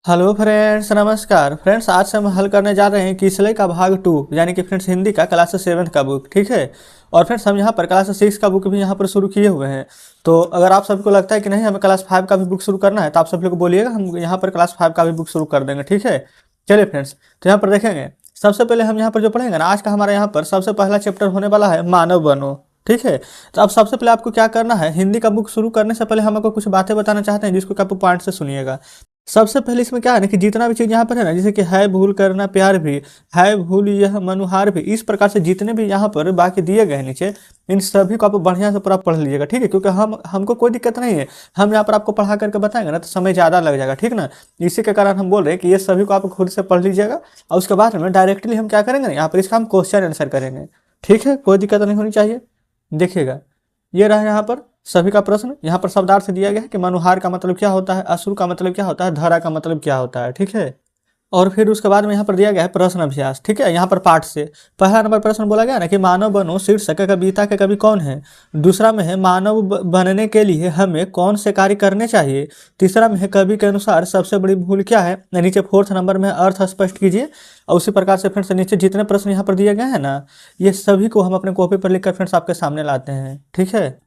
Hello friends, नमस्कार friends. आज से हम हल करने जा रहे हैं किसलय का भाग 2 यानी कि फ्रेंड्स हिंदी का क्लास 7 का बुक। ठीक है। और फ्रेंड्स हम यहाँ पर क्लास 6 का बुक भी यहाँ पर शुरू किए हुए हैं। तो अगर आप सबको लगता है कि नहीं हमें क्लास 5 का भी बुक शुरू करना है तो आप सब लोग बोलिएगा, हम यहाँ पर क्लास 5 का भी बुक शुरू कर देंगे। ठीक है। चलिए फ्रेंड्स, तो यहाँ पर देखेंगे सबसे पहले हम यहाँ पर जो पढ़ेंगे ना, आज का हमारा यहाँ पर सबसे पहला चैप्टर होने वाला है मानव बनो। ठीक है। तो अब सबसे पहले आपको क्या करना है, हिंदी का बुक शुरू करने से पहले हम आपको कुछ बातें बताना चाहते हैं जिसको कि आप पॉइंट से सुनिएगा। सबसे पहले इसमें क्या है ना कि जितना भी चीज़ यहाँ पर है ना, जैसे कि है भूल करना प्यार भी, है भूल यह मनुहार भी, इस प्रकार से जितने भी यहाँ पर बाकी दिए गए हैं नीचे, इन सभी को आप बढ़िया से पूरा पढ़ लीजिएगा। ठीक है। क्योंकि हमको कोई दिक्कत नहीं है, हम यहाँ पर आपको पढ़ा करके बताएंगे ना तो समय ज़्यादा लग जाएगा। ठीक ना। इसी के कारण हम बोल रहे हैं कि ये सभी को आप खुद से पढ़ लीजिएगा और उसके बाद में डायरेक्टली हम क्या करेंगे ना, यहाँ पर इसका हम क्वेश्चन आंसर करेंगे। ठीक है, कोई दिक्कत नहीं होनी चाहिए। देखिएगा, ये रहा यहाँ पर सभी का प्रश्न। यहाँ पर शब्दार्थ दिया गया है कि मनुहार का मतलब क्या होता है, असुर का मतलब क्या होता है, धरा का मतलब क्या होता है। ठीक है। और फिर उसके बाद में यहाँ पर दिया गया है प्रश्न अभ्यास। ठीक है। यहाँ पर पाठ से पहला नंबर प्रश्न बोला गया ना कि मानव बनो शीर्षक कविता के कवि कौन है। दूसरा में है मानव बनने के लिए हमें कौन से कार्य करने चाहिए। तीसरा में है कवि के अनुसार सबसे बड़ी भूल क्या है। नीचे फोर्थ नंबर में अर्थ स्पष्ट कीजिए। और उसी प्रकार से फ्रेंड्स नीचे जितने प्रश्न यहाँ पर दिए गए हैं ना, ये सभी को हम अपने कॉपी पर लिखकर फ्रेंड्स आपके सामने लाते हैं। ठीक है।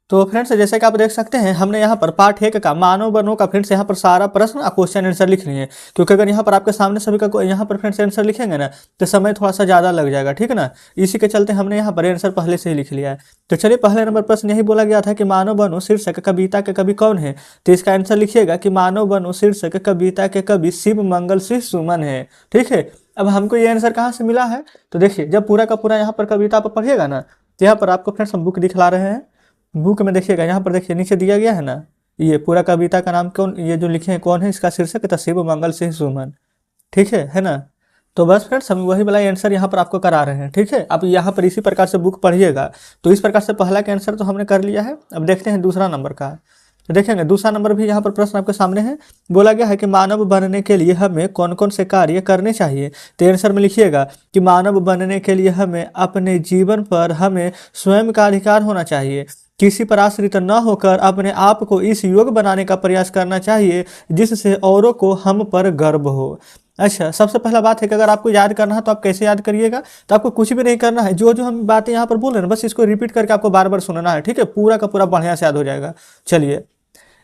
तो फ्रेंड्स जैसे कि आप देख सकते हैं, हमने यहाँ पर पार्ट 1 का मानव बनो का फ्रेंड्स यहाँ पर सारा प्रश्न और क्वेश्चन आंसर लिख लिए। क्योंकि अगर यहाँ पर आपके सामने सभी का यहाँ पर फ्रेंड्स आंसर लिखेंगे ना तो समय थोड़ा सा ज़्यादा लग जाएगा। ठीक है ना। इसी के चलते हमने यहाँ पर आंसर पहले से ही लिख लिया है। तो चलिए, पहले नंबर प्रश्न यही बोला गया था कि मानव बनो शीर्षक कविता के कवि कौन है। तो इसका आंसर लिखिएगा कि मानव बनो शीर्षक कविता के कवि शिव मंगल सिंह सुमन है। ठीक है। अब हमको ये आंसर कहाँ से मिला है, तो देखिए जब पूरा का पूरा यहाँ पर कविता पर पढ़िएगा ना तो यहाँ पर आपको फ्रेंड्स हम बुक दिखला रहे हैं। बुक में देखिएगा, यहाँ पर देखिए नीचे दिया गया है ना, ये पूरा कविता का नाम कौन, ये जो लिखे हैं कौन है, इसका शीर्षक है शिव मंगल सिंह सुमन। ठीक है ना। तो बस फ्रेंड्स हम वही वाला आंसर यहाँ पर आपको करा रहे हैं। ठीक है। आप यहाँ पर इसी प्रकार से बुक पढ़िएगा। तो इस प्रकार से पहला का आंसर तो हमने कर लिया है। अब देखते हैं दूसरा नंबर का। तो देखेंगे दूसरा नंबर भी यहाँ पर प्रश्न आपके सामने है। बोला गया है कि मानव बनने के लिए हमें कौन कौन से कार्य करने चाहिए। तो आंसर में लिखिएगा कि मानव बनने के लिए हमें अपने जीवन पर हमें स्वयं का अधिकार होना चाहिए। किसी पर आश्रित न होकर अपने आप को इस योग्य बनाने का प्रयास करना चाहिए जिससे औरों को हम पर गर्व हो। अच्छा, सबसे पहला बात है कि अगर आपको याद करना है तो आप कैसे याद करिएगा, तो आपको कुछ भी नहीं करना है। जो जो हम बातें यहाँ पर बोल रहे हैं बस इसको रिपीट करके आपको बार बार सुनना है। ठीक है। पूरा का पूरा बढ़िया से याद हो जाएगा। चलिए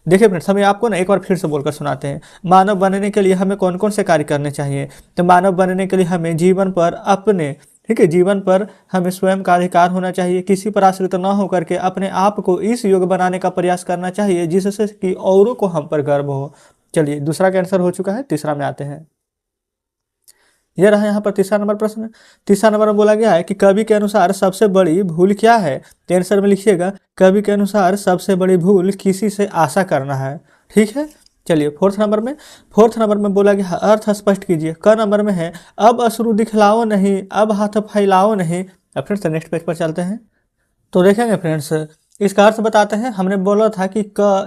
देखिए फ्रेंड्स, हमें आपको ना एक बार फिर से बोलकर सुनाते हैं। मानव बनने के लिए हमें कौन कौन से कार्य करने चाहिए। तो मानव बनने के लिए हमें जीवन पर अपने, ठीक है, जीवन पर हमें स्वयं का अधिकार होना चाहिए। किसी पर आश्रित न होकर के अपने आप को इस योग्य बनाने का प्रयास करना चाहिए जिससे कि औरों को हम पर गर्व हो। चलिए, दूसरा का आंसर हो चुका है, तीसरा में आते हैं। यह रहा यहाँ पर तीसरा नंबर प्रश्न। तीसरा नंबर में बोला गया है कि कवि के अनुसार सबसे बड़ी भूल क्या है। तो आंसर में लिखिएगा कवि के अनुसार सबसे बड़ी भूल किसी से आशा करना है। ठीक है। चलिए फोर्थ नंबर में बोला गया अर्थ स्पष्ट कीजिए। क नंबर में है अब अश्रु दिखलाओ नहीं, अब हाथ फैलाओ नहीं। अब फ्रेंड्स नेक्स्ट पेज पर चलते हैं। तो देखेंगे फ्रेंड्स, इसका अर्थ बताते हैं। हमने बोला था कि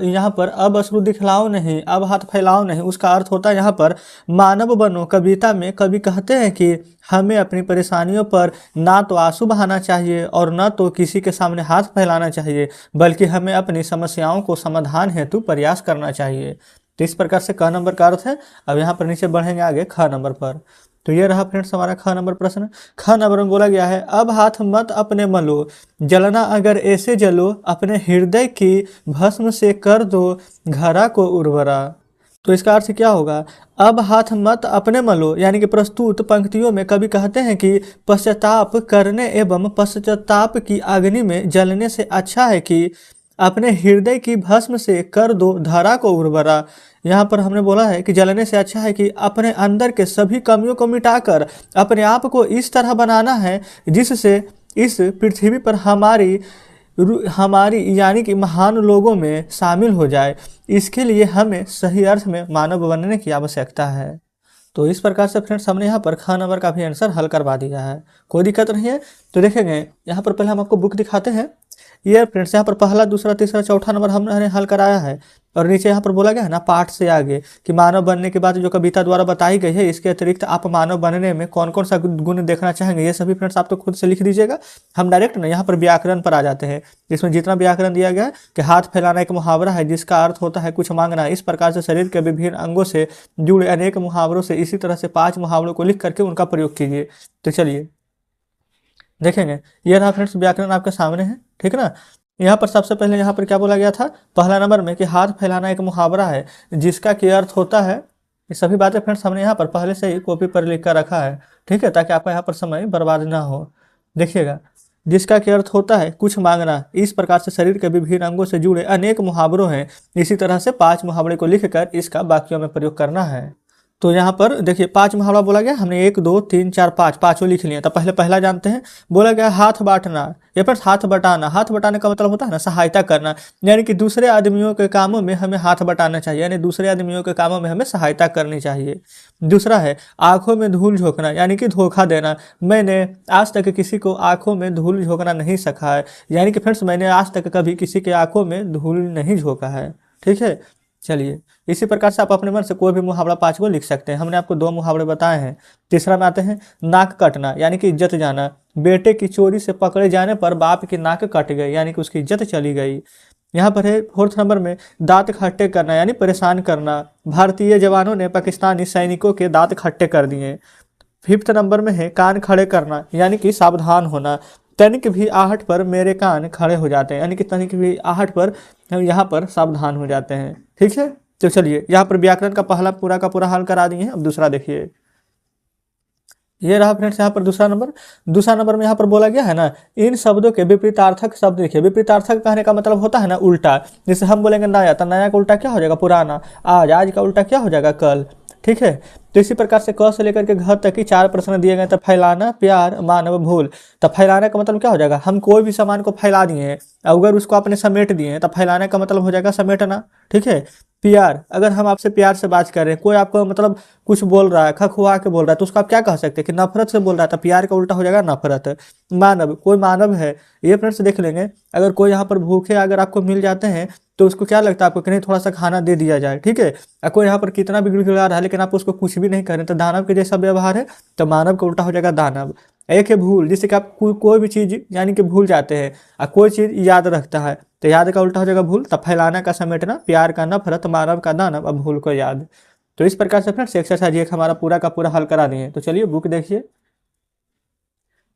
यहाँ पर अब अश्रु दिखलाओ नहीं, अब हाथ फैलाओ नहीं, उसका अर्थ होता है यहाँ पर मानव बनो। कविता में कवि कहते हैं कि हमें अपनी परेशानियों पर ना तो आंसू बहाना चाहिए और न तो किसी के सामने हाथ फैलाना चाहिए, बल्कि हमें अपनी समस्याओं को समाधान हेतु प्रयास करना चाहिए। तो इस प्रकार से क नंबर का अर्थ है। अब यहाँ पर नीचे बढ़ेंगे आगे ख नंबर पर। तो ये रहा फ्रेंड्स हमारा ख नंबर प्रश्न। ख नंबर में बोला गया है अब हाथ मत अपने मलो, जलना अगर ऐसे जलो, अपने हृदय की भस्म से कर दो घरा को उर्वरा। तो इसका अर्थ क्या होगा, अब हाथ मत अपने मलो, यानी कि प्रस्तुत पंक्तियों में कवि कहते हैं कि पश्चाताप करने एवं पश्चाताप की अग्नि में जलने से अच्छा है कि अपने हृदय की भस्म से कर दो धरा को उर्वरा। यहाँ पर हमने बोला है कि जलने से अच्छा है कि अपने अंदर के सभी कमियों को मिटाकर अपने आप को इस तरह बनाना है जिससे इस पृथ्वी पर हमारी यानी कि महान लोगों में शामिल हो जाए। इसके लिए हमें सही अर्थ में मानव बनने की आवश्यकता है। तो इस प्रकार से फ्रेंड्स हमने यहाँ पर ख नंबर का भी आंसर हल करवा दिया है, कोई दिक्कत नहीं है। तो देखेंगे यहाँ पर पहले हम आपको बुक दिखाते हैं। ये फ्रेंड्स यहाँ पर पहला, दूसरा, तीसरा, चौथा नंबर हमने हल कराया है। और नीचे यहाँ पर बोला गया है ना पाठ से आगे कि मानव बनने के बाद जो कविता द्वारा बताई गई है, इसके अतिरिक्त आप मानव बनने में कौन कौन सा गुण देखना चाहेंगे, ये सभी फ्रेंड्स आप तो खुद से लिख दीजिएगा। हम डायरेक्ट ना यहाँ पर व्याकरण पर आ जाते हैं। इसमें जितना व्याकरण दिया गया है कि हाथ फैलाना एक मुहावरा है जिसका अर्थ होता है कुछ मांगना। इस प्रकार से शरीर के विभिन्न अंगों से जुड़े अनेक मुहावरों से इसी तरह से 5 मुहावरों को लिख करके उनका प्रयोग कीजिए। तो चलिए देखेंगे। ये रहा फ्रेंड्स व्याकरण आपके सामने है, ठीक है ना। यहाँ पर सबसे पहले यहाँ पर क्या बोला गया था पहला नंबर में कि हाथ फैलाना एक मुहावरा है जिसका क्या अर्थ होता है। ये सभी बातें फ्रेंड्स हमने यहाँ पर पहले से ही कॉपी पर लिख कर रखा है, ठीक है, ताकि आपका यहाँ पर समय बर्बाद ना हो। देखिएगा, जिसका क्या अर्थ होता है कुछ मांगना। इस प्रकार से शरीर के विभिन्न अंगों से जुड़े अनेक मुहावरों हैं, इसी तरह से 5 मुहावरे को लिखकर इसका वाक्यों में प्रयोग करना है। तो यहाँ पर देखिए 5 मुहावरा बोला गया, हमने 1 2 3 4 5 पाँचों लिख लिए। तो पहले पहला जानते हैं, बोला गया हाथ बांटना। ये पर हाथ बटाना, हाथ बटाने का मतलब होता है ना सहायता करना, यानी कि दूसरे आदमियों के कामों में हमें हाथ बटाना चाहिए, यानी दूसरे आदमियों के कामों में हमें सहायता करनी चाहिए। दूसरा है आंखों में धूल झोंकना, यानी कि धोखा देना। मैंने आज तक किसी को आंखों में धूल झोंकना नहीं सीखा है, यानी कि फ्रेंड्स मैंने आज तक कभी किसी के आंखों में धूल नहीं झोंका है, ठीक है। चलिए इसी प्रकार से आप अपने मन से कोई भी मुहावरा 5 को लिख सकते हैं। हमने आपको 2 मुहावरे बताए हैं। तीसरा में आते हैं नाक कटना, यानी कि इज्जत जाना। बेटे की चोरी से पकड़े जाने पर बाप की नाक कट गई, यानी कि उसकी इज्जत चली गई। यहाँ पर है 4th नंबर में दांत खट्टे करना, यानी परेशान करना। भारतीय जवानों ने पाकिस्तानी सैनिकों के दांत खट्टे कर दिए। 5th नंबर में है कान खड़े करना, यानी कि सावधान होना। तनिक भी आहट पर मेरे कान खड़े हो जाते हैं, यानी कि तनिक भी आहट पर हम यहाँ पर सावधान हो जाते हैं, ठीक है। तो चलिए यहाँ पर व्याकरण का पहला पूरा का पूरा हल करा दिए हैं। अब दूसरा देखिए, ये रहा फ्रेंड्स यहाँ पर दूसरा नंबर में यहाँ पर बोला गया है ना इन शब्दों के विपरीतार्थक शब्द देखिए। विपरीतार्थक कहने का मतलब होता है ना उल्टा। जैसे हम बोलेंगे नया, तो नया का उल्टा क्या हो जाएगा पुराना। आज का उल्टा क्या हो जाएगा कल, ठीक है। तो इसी प्रकार से क से लेकर के घ तक की 4 प्रश्न दिए गए। तो फैलाना, प्यार, मानव, भूल। तो फैलाने का मतलब क्या हो जाएगा, हम कोई भी सामान को फैला दिए हैं, अगर उसको आपने समेट दिए हैं तो फैलाने का मतलब हो जाएगा समेटना, ठीक है। प्यार, अगर हम आपसे प्यार से बात कर रहे हैं, कोई आपको मतलब कुछ बोल रहा है, खखुआ के बोल रहा है, तो उसको आप क्या कह सकते हैं कि नफरत से बोल रहा है, तो प्यार का उल्टा हो जाएगा नफरत। मानव, कोई मानव है, ये फ्रेंड्स देख लेंगे। अगर कोई यहाँ पर भूखे अगर आपको मिल जाते हैं तो उसको क्या लगता है आपको कि नहीं थोड़ा सा खाना दे दिया जाए, ठीक है। कोई यहाँ पर कितना भी गिड़गिड़ा रहा है लेकिन आप उसको कुछ भी नहीं करें, तो दानव के जैसा व्यवहार है, तो मानव का उल्टा हो जाएगा दानव। एक है भूल, जिससे कि आप कोई भी चीज़ यानी कि भूल जाते हैं और कोई चीज़ याद रखता है, तो याद का उल्टा हो जाएगा भूल। तब फैलाना का समेटना, प्यार का नफरत, मानव का दानव, अब भूल को याद। तो इस प्रकार से फ्रेंड्स एक्सरसाइज एक हमारा पूरा का पूरा हल करा दिए। तो चलिए बुक देखिए,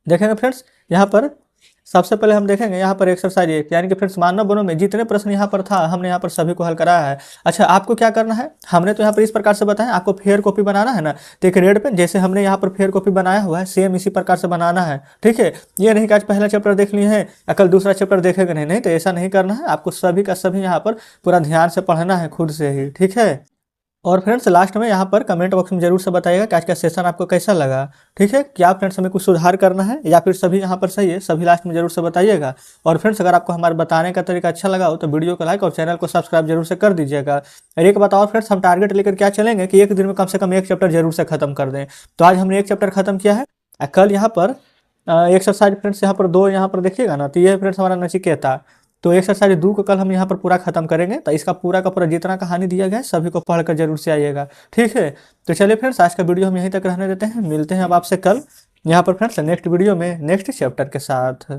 देखेंगे फ्रेंड्स। यहाँ पर सबसे पहले हम देखेंगे यहाँ पर एक्सरसाइज 1, यानी कि फ्रेंड्स मानव बनो में जितने प्रश्न यहाँ पर था हमने यहाँ पर सभी को हल कराया है। अच्छा, आपको क्या करना है, हमने तो यहाँ पर इस प्रकार से बताया, आपको फेयर कॉपी बनाना है ना, तो एक रेड पेन जैसे हमने यहाँ पर फेयर कॉपी बनाया हुआ है सेम इसी प्रकार से बनाना है, ठीक है। ये नहीं कि आज पहला चैप्टर देख लिए हैं कल दूसरा चैप्टर देखेंगे नहीं, तो ऐसा नहीं करना है। आपको सभी का सभी यहाँ पर पूरा ध्यान से पढ़ना है खुद से ही, ठीक है। और फ्रेंड्स लास्ट में यहाँ पर कमेंट बॉक्स में जरूर से बताइएगा कि आज का सेशन आपको कैसा लगा, ठीक है। क्या फ्रेंड्स हमें कुछ सुधार करना है या फिर सभी यहाँ पर सही है, सभी लास्ट में जरूर से बताइएगा। और फ्रेंड्स अगर आपको हमारे बताने का तरीका अच्छा लगा हो तो वीडियो को लाइक और चैनल को सब्सक्राइब जरूर से कर दीजिएगा। और एक बताओ फ्रेंड्स, हम टारगेट लेकर क्या चलेंगे कि एक दिन में कम से कम 1 चैप्टर जरूर से खत्म कर दें। तो आज हमने 1 चैप्टर खत्म किया है। कल यहाँ पर एक्सरसाइज फ्रेंड्स यहाँ पर 2 यहाँ पर देखिएगा ना, तो ये फ्रेंड्स हमारा नचिकेता। तो एक्सरसाइज 2 को कल हम यहाँ पर पूरा खत्म करेंगे। तो इसका पूरा का पूरा जितना कहानी दिया गया है सभी को पढ़कर जरूर से आइएगा, ठीक है। तो चलिए फ्रेंड्स आज का वीडियो हम यहीं तक रहने देते हैं, मिलते हैं अब आपसे कल यहाँ पर फ्रेंड्स नेक्स्ट वीडियो में नेक्स्ट चैप्टर के साथ।